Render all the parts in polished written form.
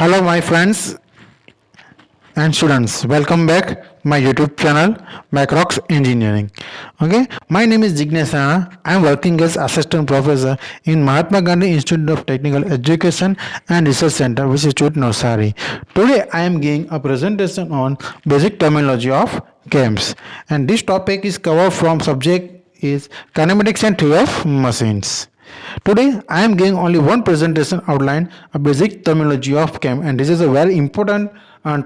Hello, my friends and students. Welcome back my YouTube channel, Macrox Engineering. Okay, my name is Jignesh Rana. I am working as assistant professor in Mahatma Gandhi Institute of Technical Education and Research Center, which is Institute Navsari. Today, I am giving a presentation on basic terminology of CAMS, and this topic is covered from subject is kinematics and theory of machines. Today I am giving only one presentation outline a basic terminology of CAM, and this is a very important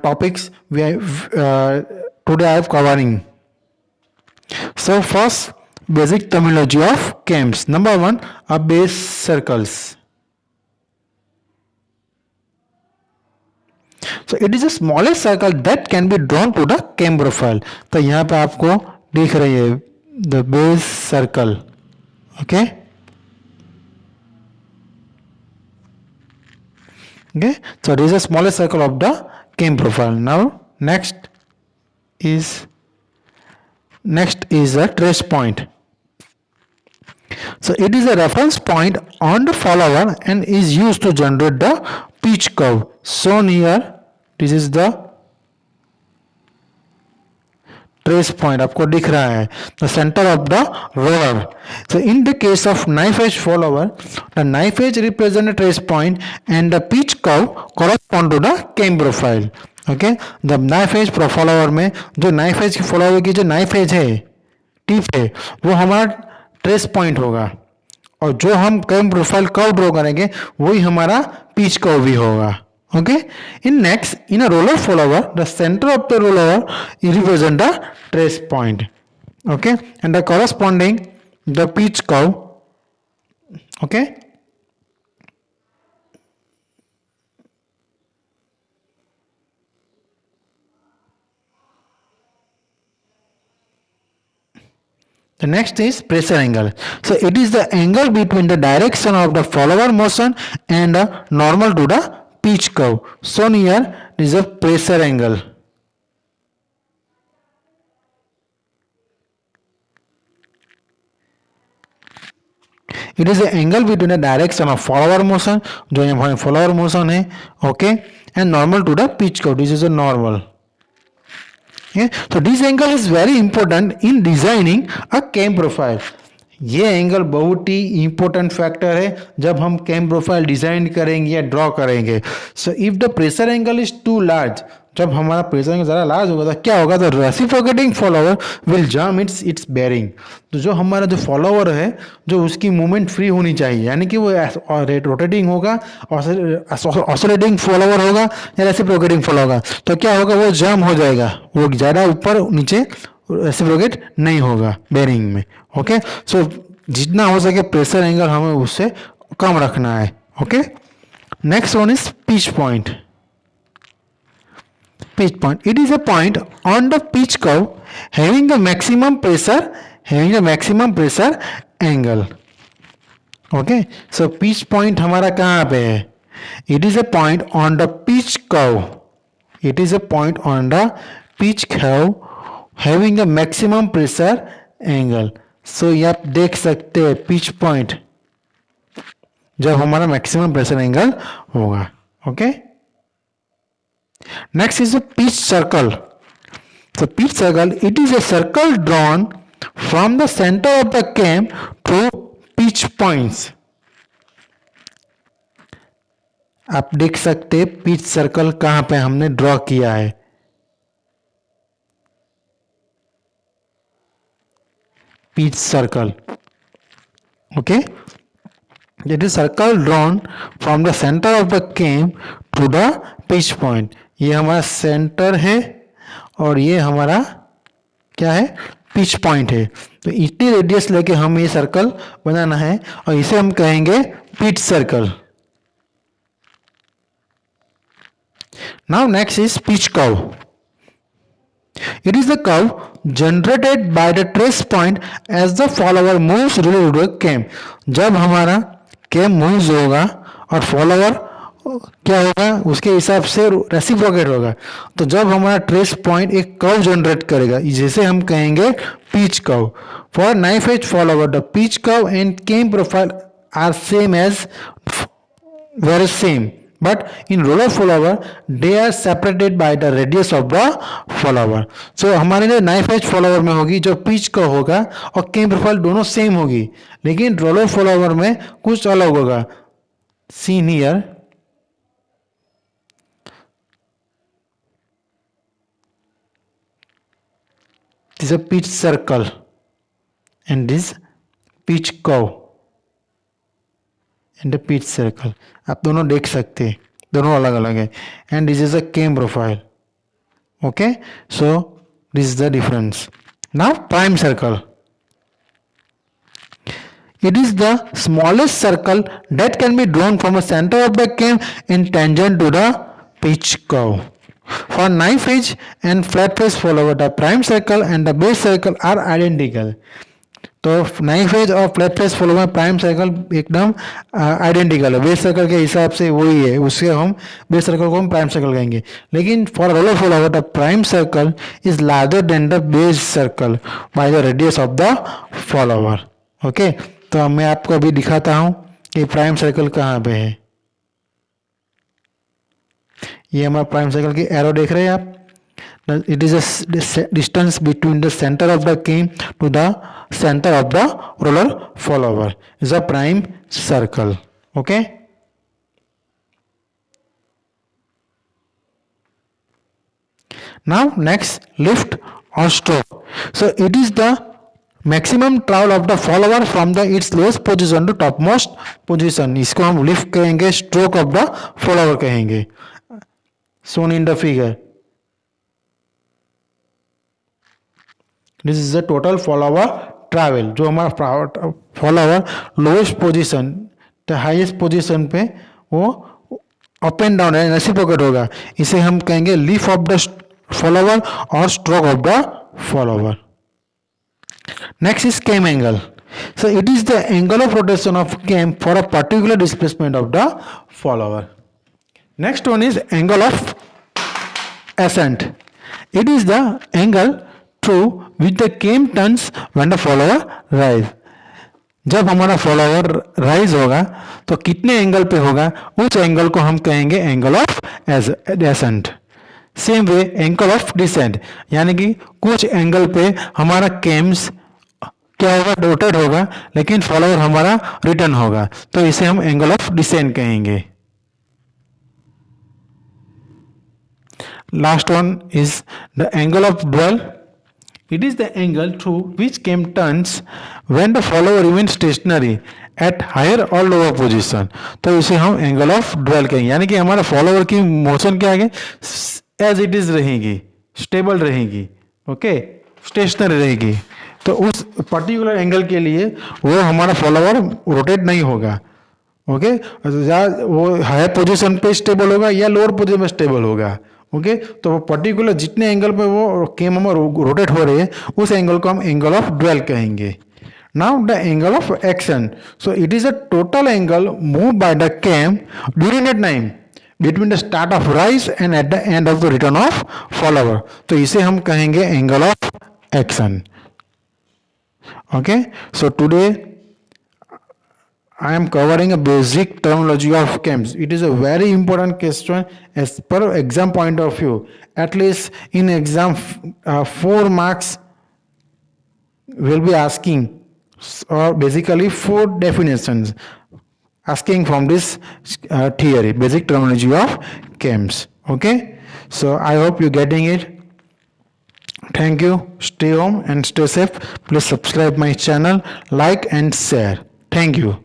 topics today I am covering. So first, basic terminology of CAMs. Number one, a base circles. So it is a smallest circle that can be drawn to the CAM profile. तो यहाँ पे आपको दिख रही है the base circle. Okay. Okay, so this is a smallest circle of the CAM profile. Now next is a trace point. So it is a reference point on the follower and is used to generate the pitch curve shown here. This is the trace point. आपको दिख रहा है the center of the roller. So in the case of knife edge follower, the knife edge represent a trace point and the pitch curve correspond to the CAM profile. Okay, the knife edge follower में जो knife edge follower की जो knife edge है tip है वो हमारा trace point होगा और जो हम CAM प्रोफाइल कर्व ड्रॉ करेंगे वही हमारा पिच कर्व भी होगा. Okay, in a roller follower, the center of the roller represent the trace point. Okay, and the corresponding the pitch curve. Okay, the next is pressure angle. So it is the angle between the direction of the follower motion and the normal to the pitch curve. Shown here is a pressure angle. It is the angle between the direction of follower motion, जो यहाँ follower motion है, okay, and normal to the pitch curve. This is a normal. Okay, so this angle is very important in designing a CAM profile. ये angle बहुत ही important factor है जब हम CAM profile design करेंगे या draw करेंगे. So if the pressure angle is too large, जब हमारा प्रेशर एंगल ज़्यादा लार्ज होगा तो क्या होगा, the reciprocating follower will jam its bearing. तो जो हमारा जो फॉलोवर है जो उसकी मूवमेंट फ्री होनी चाहिए, यानी कि वो रोटेटिंग होगा, ऑसिलेटिंग फॉलोवर होगा या रेसिप्रोकेटिंग फॉलोवर होगा, तो क्या होगा, वो जाम हो जाएगा, वो ज़्यादा ऊपर नीचे रेसिप्रोकेट नहीं होगा बेरिंग में. ओके, सो जितना हो सके प्रेशर एंगल हमें उससे कम रखना है. Okay, next one is pitch point. Pitch point. It is a point on the pitch curve having the maximum pressure angle. Okay, so pitch point हमारा कहाँ पे है? It is a point on the pitch curve. It is a point on the pitch curve having a maximum pressure angle. So ये आप देख सकते हैं pitch point जब हमारा maximum pressure angle होगा. Okay. Next is a pitch circle. So pitch circle, it is a circle drawn from the center of the CAM to pitch points. आप देख सकते हैं पिच सर्कल कहां पे हमने ड्रॉ किया है. Pitch circle. Okay, it is circle drawn from the center of the CAM to the pitch point. ये हमारा सेंटर है और ये हमारा क्या है, पिच पॉइंट है. तो इतनी रेडियस लेके हम ये सर्कल बनाना है और इसे हम कहेंगे pitch circle. Now next is pitch curve. It is the curve generated by the trace point as the follower moves related to CAM. जब हमारा CAM moves होगा और फॉलोवर क्या होगा उसके हिसाब से रेसिप्रोकेट होगा, तो जब हमारा ट्रेस पॉइंट एक कर्व जनरेट करेगा जिसे हम कहेंगे pitch curve. For knife edge follower the pitch curve and CAM profile are same as very same, but in roller follower they are separated by the radius of the follower. So हमारे लिए knife edge follower में होगी जो pitch का होगा और केम profile दोनों same होगी, लेकिन रोलर फॉलोवर में कुछ अलग होगा. Seen here this is a pitch circle and this pitch curve and the pitch circle. आप दोनों देख सकते हैं, दोनों अलग अलग है. And this is a cam profile. Okay, so this is the difference. Now prime circle. It is the smallest circle that can be drawn from the center of the cam in tangent to the pitch curve. For knife edge and flat face follower, the prime circle and the base circle are identical. तो knife edge और flat face follow में prime circle एकदम identical है. Base circle के हिसाब से वही है, उससे हम बेस सर्कल को हम प्राइम सर्कल कहेंगे. लेकिन for roller follower the prime circle is larger than the base circle by the radius of the follower. Okay, तो मैं आपको अभी दिखाता हूँ कि प्राइम सर्कल कहाँ पे है. ये हमारा प्राइम सर्कल की एरो देख रहे हैं आप. It is a distance between the center of the cam to the center of the roller follower is a prime circle. Okay. Now next, lift or stroke. So it is the maximum travel of the follower from the its lowest position to topmost position. इसको हम lift कहेंगे, stroke of the follower कहेंगे. Shown in the figure. This is the total follower travel. जो हमारा follower lowest position the highest position पे वो up and down है, reciprocate होगा. इसे हम कहेंगे लिफ्ट ऑफ द फॉलोवर और stroke of the follower. Next is cam angle. So it is the angle of rotation of cam for a particular displacement of the follower. Next one is angle of ascent. It is the angle through which the cam turns when the follower rise. जब हमारा follower rise होगा तो कितने angle पे होगा, उस angle को हम कहेंगे angle of ascent. Same way angle of descent, यानी कि कुछ एंगल पे हमारा कैम्स क्या होगा, रोटेट होगा, लेकिन फॉलोवर हमारा रिटर्न होगा, तो इसे हम एंगल ऑफ डिसेंट कहेंगे. Last one is the angle of dwell. It is the angle through which cam turns when the follower remains stationary at higher or lower position. तो इसे हम एंगल ऑफ dwell कहेंगे, यानी कि हमारा follower की motion क्या है, एज इट इज रहेगी, स्टेबल रहेगी, ओके, स्टेशनरी रहेगी. तो उस पर्टिकुलर एंगल के लिए वो हमारा फॉलोवर रोटेट नहीं होगा. ओके, या वो हायर पोजीशन पे स्टेबल होगा या लोअर पोजीशन में स्टेबल होगा. ओके, तो पर्टिकुलर जितने एंगल पे वो कैम हम रोटेट हो रहे हैं उस एंगल को हम एंगल ऑफ ड्वेल कहेंगे. Now the angle of action. So it is a total angle move by the cam during that time between the start of rise and at the end of the return of follower. तो इसे हम कहेंगे angle of action. Okay, so today I am covering a basic terminology of cams. It is a very important question as per exam point of view. At least in exam 4 marks will be asking, or basically 4 definitions asking from this theory, basic terminology of cams. Okay, so I hope you're getting it. Thank you. Stay home and stay safe. Please subscribe my channel, like and share. Thank you.